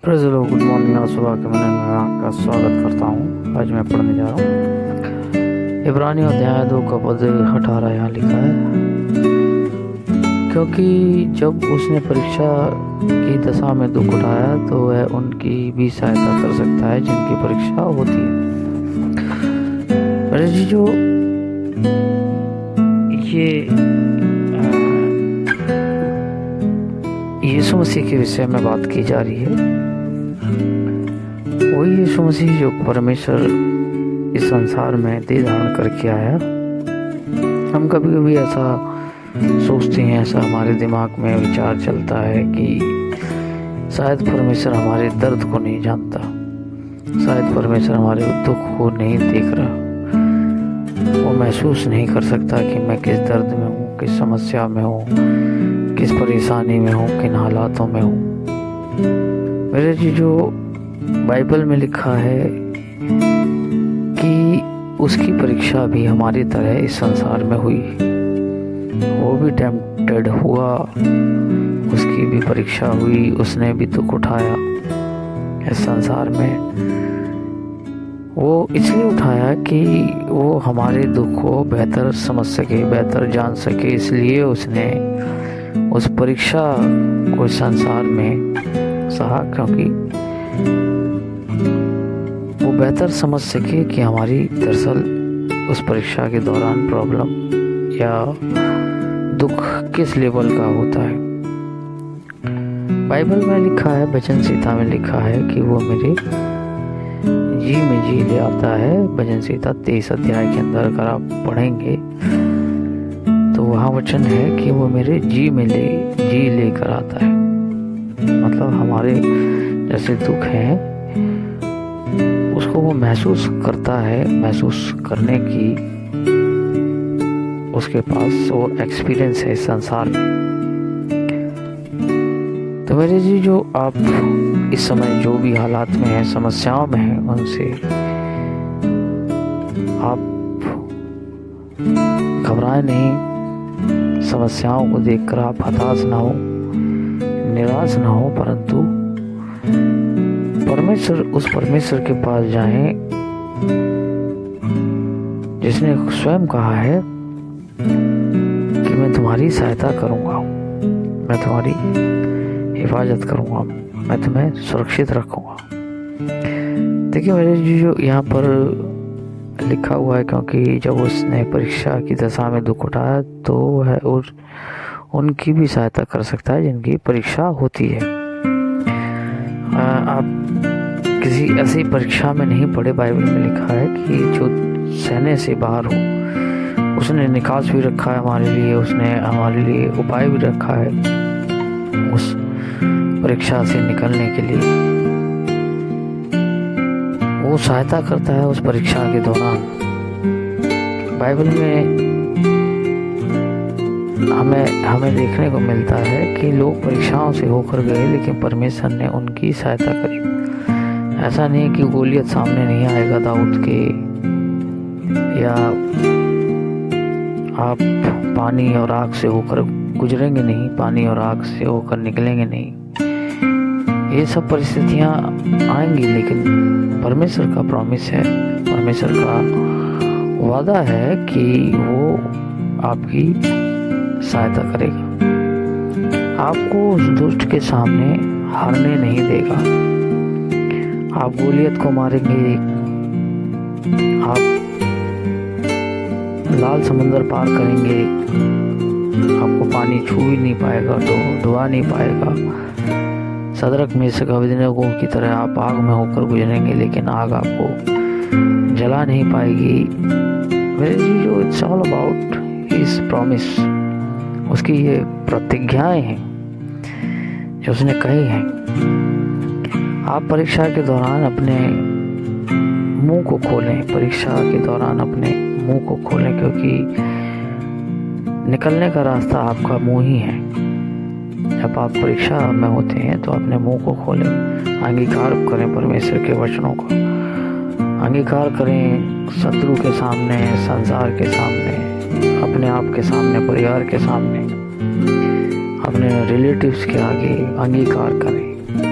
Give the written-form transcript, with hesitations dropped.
Praise the Lord. Good morning. आज सुबह के मैंने में आपका स्वागत करता हूँ। आज मैं पढ़ने जा रहा हूँ इब्रानियों अध्याय 2 का पद 18। यहाँ लिखा है, क्योंकि जब उसने परीक्षा की दशा में दुख उठाया तो वह उनकी भी सहायता कर सकता है जिनकी परीक्षा होती है। मेरे जी, जो ये यीशु मसीह के विषय में बात की जा रही है, वही यीशु मसीह जो परमेश्वर इस संसार में देह धारण करके आया। हम कभी कभी ऐसा सोचते हैं, ऐसा हमारे दिमाग में विचार चलता है कि शायद परमेश्वर हमारे दर्द को नहीं जानता, शायद परमेश्वर हमारे दुख को नहीं देख रहा, वो महसूस नहीं कर सकता कि मैं किस दर्द में हूँ, किस समस्या में हूँ, किस परेशानी में हूँ, किन हालातों में हूँ। मेरे जी, जो बाइबल में लिखा है कि उसकी परीक्षा भी हमारी तरह इस संसार में हुई, वो भी टेम्प्टेड हुआ, उसकी भी परीक्षा हुई, उसने भी दुख उठाया इस संसार में। वो इसलिए उठाया कि वो हमारे दुख को बेहतर समझ सके, बेहतर जान सके, इसलिए उसने उस परीक्षा को संसार में सहा, क्योंकि वो बेहतर समझ सके कि हमारी दरअसल उस परीक्षा के दौरान प्रॉब्लम या दुख किस लेवल का होता है। बाइबल में लिखा है, भजन संहिता में लिखा है कि वो मेरे जी में जी ले आता है। भजन संहिता 23 अध्याय के अंदर अगर आप पढ़ेंगे तो वहाँ वचन है कि वो मेरे जी में जी लेकर आता है। मतलब हमारे जैसे दुख हैं उसको वो महसूस करता है, महसूस करने की उसके पास वो एक्सपीरियंस है इस संसार में। तो मेरे जी, जो आप इस समय जो भी हालात में हैं, समस्याओं में हैं, उनसे आप घबराए नहीं। समस्याओं को देखकर आप हताश ना हो, निराश ना हो, परंतु उस परमेश्वर के पास जाएं जिसने स्वयं कहा है कि मैं तुम्हारी सहायता करूंगा, मैं तुम्हारी हिफाजत करूंगा, मैं तुम्हें सुरक्षित रखूंगा। देखिए मेरे जी, जो यहाँ पर लिखा हुआ है, क्योंकि जब उसने परीक्षा की दशा में दुख उठाया तो वह उनकी भी सहायता कर सकता है जिनकी परीक्षा होती है। आप किसी ऐसी परीक्षा में नहीं पढ़े, बाइबल में लिखा है कि जो सहने से बाहर हो, उसने निकास भी रखा है हमारे लिए, उसने हमारे लिए उपाय भी रखा है उस परीक्षा से निकलने के लिए। वो सहायता करता है उस परीक्षा के दौरान। बाइबल में हमें देखने को मिलता है कि लोग परीक्षाओं से होकर गए, लेकिन परमेश्वर ने उनकी सहायता करी। ऐसा नहीं कि गोलियत सामने नहीं आएगा दाऊद के, या आप पानी और आग से होकर गुजरेंगे नहीं, पानी और आग से होकर निकलेंगे नहीं। ये सब परिस्थितियां आएंगी, लेकिन परमेश्वर का प्रॉमिस है, परमेश्वर का वादा है कि वो आपकी सहायता करेगा, आपको उस दुष्ट के सामने हारने नहीं देगा। आप गोलियत को मारेंगे, आप लाल समुंदर पार करेंगे, आपको पानी छू ही नहीं पाएगा, डुबा नहीं पाएगा। सदरक मेशक अबेदनगो की तरह आप आग में होकर गुजरेंगे, लेकिन आग आपको जला नहीं पाएगी। मेरे जी, जो it's all about his promise, उसकी ये प्रतिज्ञाएं हैं जो उसने कही हैं। आप परीक्षा के दौरान अपने मुंह को खोलें, परीक्षा के दौरान अपने मुंह को खोलें, क्योंकि निकलने का रास्ता आपका मुंह ही है। जब आप परीक्षा में होते हैं तो अपने मुंह को खोलें, अंगीकार करें परमेश्वर के वचनों को, अंगीकार करें शत्रु के सामने, संसार के सामने, अपने आप के सामने, परिवार के सामने, अपने रिलेटिव्स के आगे अंगीकार करें।